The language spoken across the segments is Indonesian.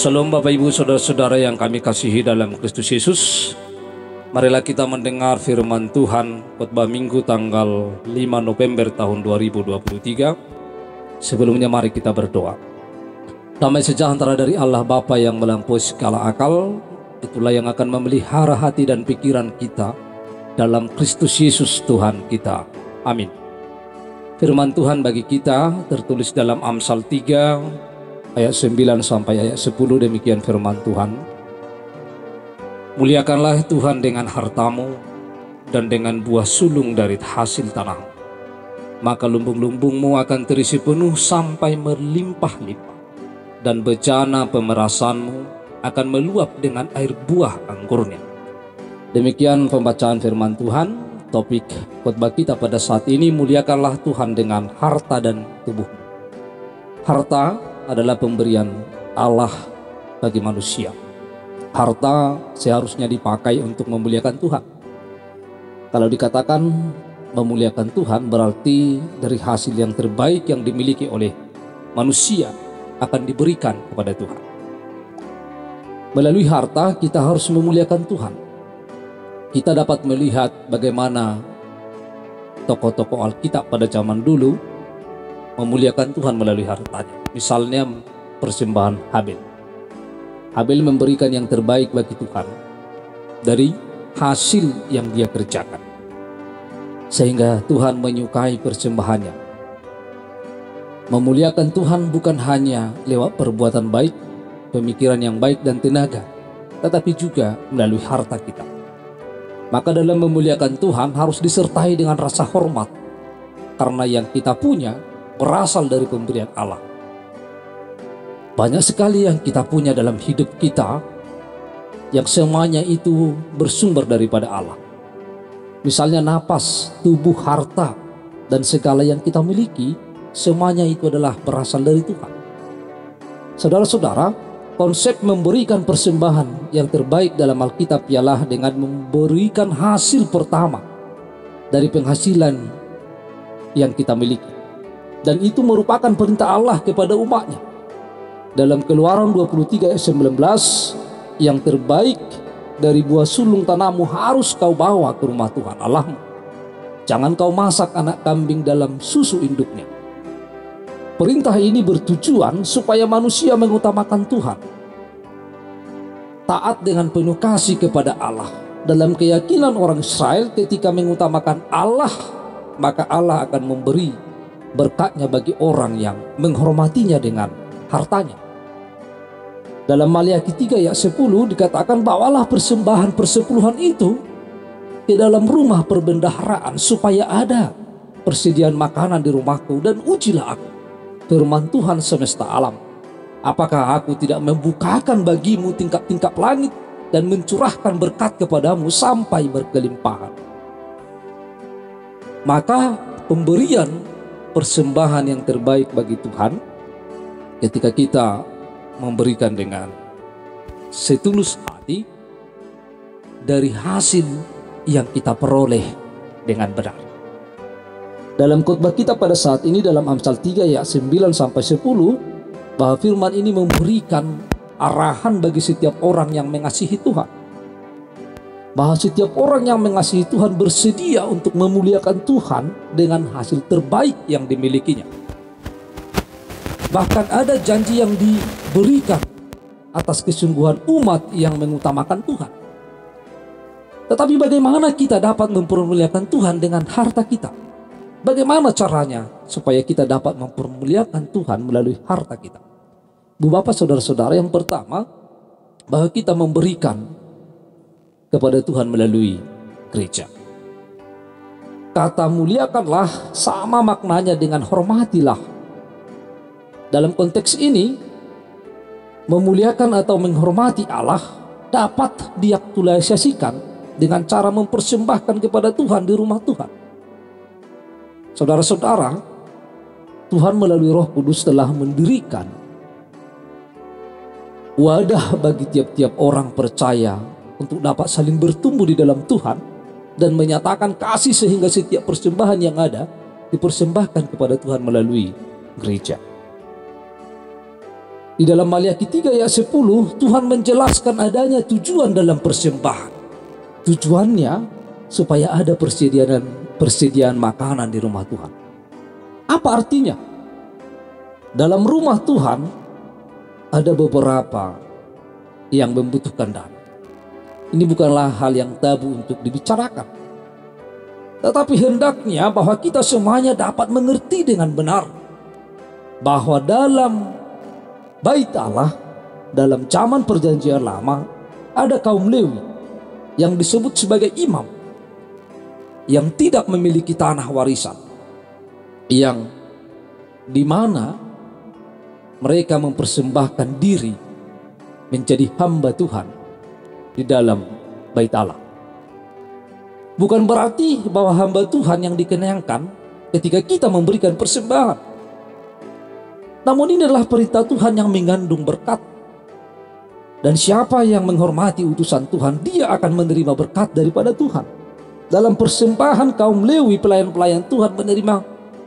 Shalom Bapak Ibu Saudara-saudara yang kami kasihi dalam Kristus Yesus. Marilah kita mendengar firman Tuhan khotbah Minggu tanggal 5 November tahun 2023. Sebelumnya mari kita berdoa. Damai sejahtera dari Allah Bapa yang melampaui segala akal, itulah yang akan memelihara hati dan pikiran kita dalam Kristus Yesus Tuhan kita. Amin. Firman Tuhan bagi kita tertulis dalam Amsal 3 ayat 9 sampai ayat 10. Demikian firman Tuhan. Muliakanlah Tuhan dengan hartamu dan dengan buah sulung dari hasil tanah, maka lumbung-lumbungmu akan terisi penuh sampai melimpah-limpah, dan bejana pemerasanmu akan meluap dengan air buah anggurnya. Demikian pembacaan firman Tuhan. Topik khotbah kita pada saat ini, muliakanlah Tuhan dengan harta dan tubuhmu. Harta adalah pemberian Allah bagi manusia. Harta seharusnya dipakai untuk memuliakan Tuhan. Kalau dikatakan memuliakan Tuhan, berarti dari hasil yang terbaik yang dimiliki oleh manusia akan diberikan kepada Tuhan. Melalui harta kita harus memuliakan Tuhan. Kita dapat melihat bagaimana tokoh-tokoh Alkitab pada zaman dulu memuliakan Tuhan melalui hartanya. Misalnya persembahan Habel. Habel memberikan yang terbaik bagi Tuhan dari hasil yang dia kerjakan, sehingga Tuhan menyukai persembahannya. Memuliakan Tuhan bukan hanya lewat perbuatan baik, pemikiran yang baik dan tenaga, tetapi juga melalui harta kita. Maka dalam memuliakan Tuhan harus disertai dengan rasa hormat, karena yang kita punya berasal dari pemberian Allah. Banyak sekali yang kita punya dalam hidup kita yang semuanya itu bersumber daripada Allah. Misalnya napas, tubuh, harta, dan segala yang kita miliki, semuanya itu adalah berasal dari Tuhan. Saudara-saudara, konsep memberikan persembahan yang terbaik dalam Alkitab ialah dengan memberikan hasil pertama dari penghasilan yang kita miliki. Dan itu merupakan perintah Allah kepada umatnya. Dalam Keluaran 23 ayat 19, yang terbaik dari buah sulung tanahmu harus kau bawa ke rumah Tuhan Allahmu. Jangan kau masak anak kambing dalam susu induknya. Perintah ini bertujuan supaya manusia mengutamakan Tuhan. Taat dengan penuh kasih kepada Allah. Dalam keyakinan orang Israel, ketika mengutamakan Allah, maka Allah akan memberi berkatnya bagi orang yang menghormatinya dengan hartanya. Dalam Maliaki 3 ayat 10 dikatakan, bawalah persembahan persepuluhan itu ke dalam rumah perbendaharaan supaya ada persediaan makanan di rumahku, dan ujilah aku, firman Tuhan semesta alam, apakah aku tidak membukakan bagimu tingkap-tingkap langit dan mencurahkan berkat kepadamu sampai berkelimpahan. Maka pemberian persembahan yang terbaik bagi Tuhan ketika kita memberikan dengan setulus hati dari hasil yang kita peroleh dengan benar. Dalam khotbah kita pada saat ini dalam Amsal 3 ayat 9 sampai 10, bahwa firman ini memberikan arahan bagi setiap orang yang mengasihi Tuhan, bahwa setiap orang yang mengasihi Tuhan bersedia untuk memuliakan Tuhan dengan hasil terbaik yang dimilikinya. Bahkan ada janji yang diberikan atas kesungguhan umat yang mengutamakan Tuhan. Tetapi bagaimana kita dapat mempermuliakan Tuhan dengan harta kita? Bagaimana caranya supaya kita dapat mempermuliakan Tuhan melalui harta kita? Bu Bapak saudara-saudara, yang pertama, bahwa kita memberikan kepada Tuhan melalui gereja. Kata muliakanlah sama maknanya dengan hormatilah. Dalam konteks ini, memuliakan atau menghormati Allah dapat diaktualisasikan dengan cara mempersembahkan kepada Tuhan di rumah Tuhan. Saudara-saudara, Tuhan melalui Roh Kudus telah mendirikan wadah bagi tiap-tiap orang percaya untuk dapat saling bertumbuh di dalam Tuhan dan menyatakan kasih, sehingga setiap persembahan yang ada dipersembahkan kepada Tuhan melalui gereja. Di dalam Maliaki 3 ayat 10, Tuhan menjelaskan adanya tujuan dalam persembahan. Tujuannya supaya ada persediaan makanan di rumah Tuhan. Apa artinya? Dalam rumah Tuhan ada beberapa yang membutuhkan dana. Ini bukanlah hal yang tabu untuk dibicarakan. Tetapi hendaknya bahwa kita semuanya dapat mengerti dengan benar bahwa dalam Bait Allah, dalam zaman perjanjian lama, ada kaum Lewi yang disebut sebagai imam yang tidak memiliki tanah warisan, yang dimana mereka mempersembahkan diri menjadi hamba Tuhan di dalam Bait Allah. Bukan berarti bahwa hamba Tuhan yang dikenyangkan ketika kita memberikan persembahan. Namun ini adalah perintah Tuhan yang mengandung berkat. Dan siapa yang menghormati utusan Tuhan, dia akan menerima berkat daripada Tuhan. Dalam persembahan kaum Lewi, pelayan-pelayan Tuhan menerima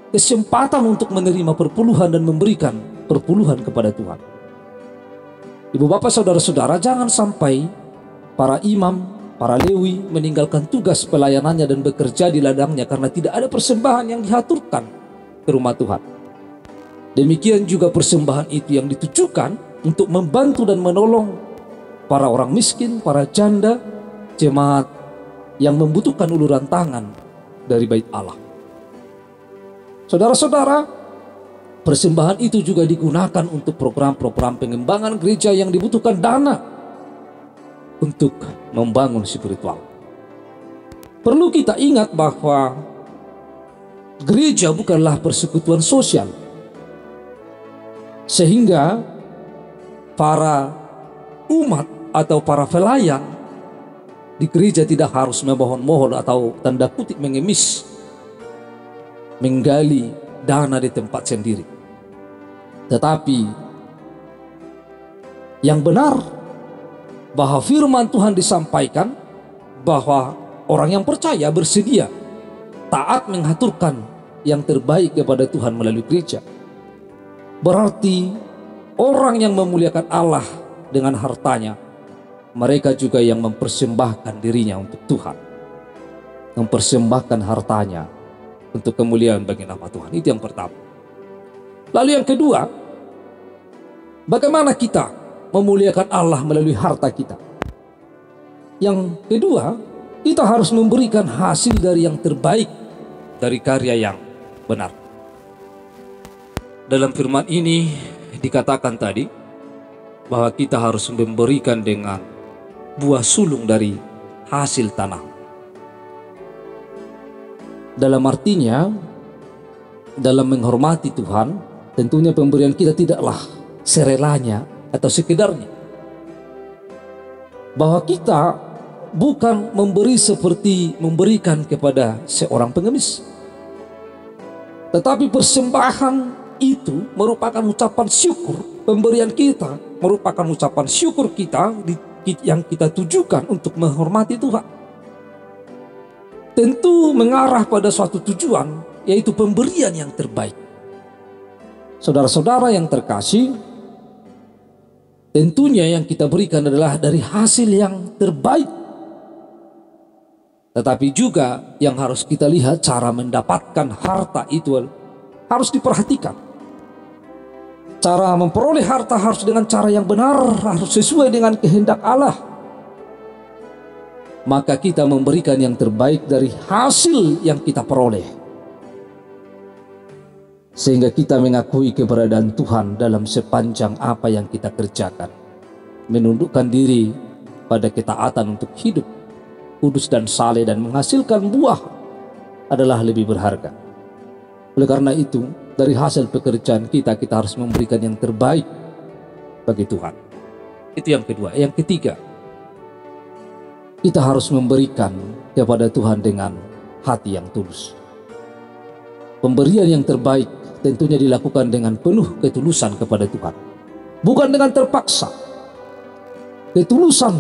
kesempatan untuk menerima perpuluhan dan memberikan perpuluhan kepada Tuhan. Ibu bapak saudara-saudara, jangan sampai para imam, para Lewi meninggalkan tugas pelayanannya dan bekerja di ladangnya karena tidak ada persembahan yang dihaturkan ke rumah Tuhan. Demikian juga persembahan itu yang ditujukan untuk membantu dan menolong para orang miskin, para janda, jemaat yang membutuhkan uluran tangan dari Bait Allah. Saudara-saudara, persembahan itu juga digunakan untuk program-program pengembangan gereja yang dibutuhkan dana untuk membangun spiritual. Perlu kita ingat bahwa gereja bukanlah persekutuan sosial, sehingga para umat atau para pelayan di gereja tidak harus memohon-mohon atau tanda kutip mengemis menggali dana di tempat sendiri. Tetapi yang benar bahwa firman Tuhan disampaikan bahwa orang yang percaya bersedia taat mengaturkan yang terbaik kepada Tuhan melalui gereja. Berarti orang yang memuliakan Allah dengan hartanya, mereka juga yang mempersembahkan dirinya untuk Tuhan, mempersembahkan hartanya untuk kemuliaan bagi nama Tuhan. Itu yang pertama. Lalu yang kedua, bagaimana kita memuliakan Allah melalui harta kita? Yang kedua, kita harus memberikan hasil dari yang terbaik dari karya yang benar. Dalam firman ini dikatakan tadi bahwa kita harus memberikan dengan buah sulung dari hasil tanah. Dalam artinya, dalam menghormati Tuhan, tentunya pemberian kita tidaklah serelanya atau sekedarnya. Bahwa kita bukan memberi seperti memberikan kepada seorang pengemis, tetapi persembahan itu merupakan ucapan syukur. Pemberian kita merupakan ucapan syukur kita yang kita tujukan untuk menghormati Tuhan. Tentu mengarah pada suatu tujuan, yaitu pemberian yang terbaik. Saudara-saudara yang terkasih, tentunya yang kita berikan adalah dari hasil yang terbaik. Tetapi juga yang harus kita lihat, cara mendapatkan harta itu harus diperhatikan. Cara memperoleh harta harus dengan cara yang benar, harus sesuai dengan kehendak Allah. Maka kita memberikan yang terbaik dari hasil yang kita peroleh, sehingga kita mengakui keberadaan Tuhan dalam sepanjang apa yang kita kerjakan, menundukkan diri pada ketaatan untuk hidup kudus dan saleh dan menghasilkan buah adalah lebih berharga. Oleh karena itu, dari hasil pekerjaan kita harus memberikan yang terbaik bagi Tuhan. Itu yang kedua. Yang ketiga, kita harus memberikan kepada Tuhan dengan hati yang tulus. Pemberian yang terbaik tentunya dilakukan dengan penuh ketulusan kepada Tuhan, bukan dengan terpaksa. Ketulusan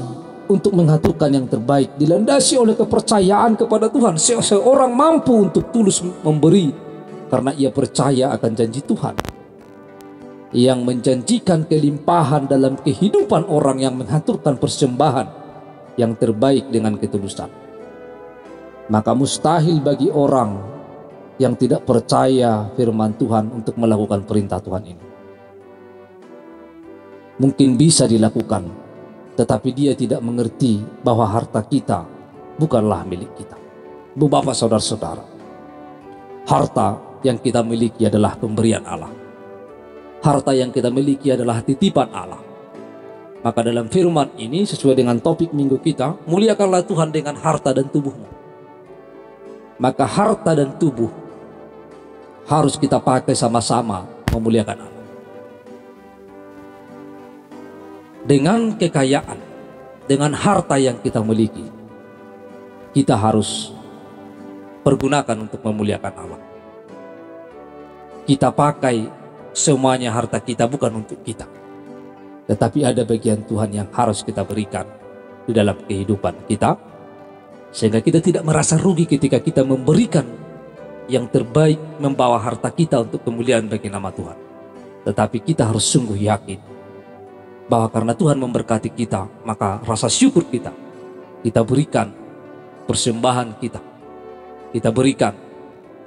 untuk mengaturkan yang terbaik dilandasi oleh kepercayaan kepada Tuhan. Seorang mampu untuk tulus memberi karena ia percaya akan janji Tuhan. yang menjanjikan kelimpahan dalam kehidupan orang yang menghaturkan persembahan yang terbaik dengan ketulusan. Maka mustahil bagi orang yang tidak percaya firman Tuhan untuk melakukan perintah Tuhan ini. Mungkin bisa dilakukan, tetapi dia tidak mengerti bahwa harta kita bukanlah milik kita. Bapak, saudara-saudara, harta yang kita miliki adalah pemberian Allah. Harta yang kita miliki adalah titipan Allah. Maka dalam firman ini sesuai dengan topik minggu kita, muliakanlah Tuhan dengan harta dan tubuhmu. Maka harta dan tubuh harus kita pakai sama-sama memuliakan Allah. Dengan kekayaan, dengan harta yang kita miliki, kita harus pergunakan untuk memuliakan Allah. Kita pakai semuanya harta kita bukan untuk kita, tetapi ada bagian Tuhan yang harus kita berikan di dalam kehidupan kita, sehingga kita tidak merasa rugi ketika kita memberikan yang terbaik, membawa harta kita untuk kemuliaan bagi nama Tuhan. Tetapi kita harus sungguh yakin bahwa karena Tuhan memberkati kita, maka rasa syukur kita berikan persembahan kita berikan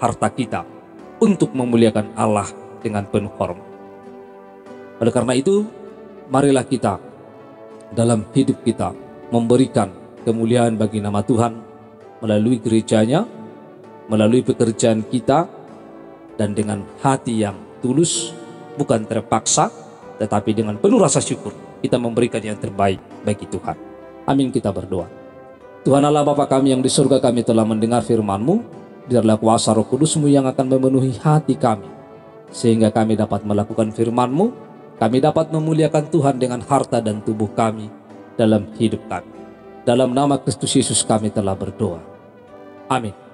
harta kita untuk memuliakan Allah dengan penuh hormat. Oleh karena itu, marilah kita dalam hidup kita memberikan kemuliaan bagi nama Tuhan melalui gerejanya, melalui pekerjaan kita, dan dengan hati yang tulus, bukan terpaksa, tetapi dengan penuh rasa syukur kita memberikan yang terbaik bagi Tuhan. Amin, kita berdoa. Tuhan Allah Bapa kami yang di surga, kami telah mendengar firman-Mu. Biarlah kuasa Roh Kudus-Mu yang akan memenuhi hati kami, sehingga kami dapat melakukan firman-Mu, kami dapat memuliakan Tuhan dengan harta dan tubuh kami dalam hidup kami. Dalam nama Kristus Yesus kami telah berdoa. Amin.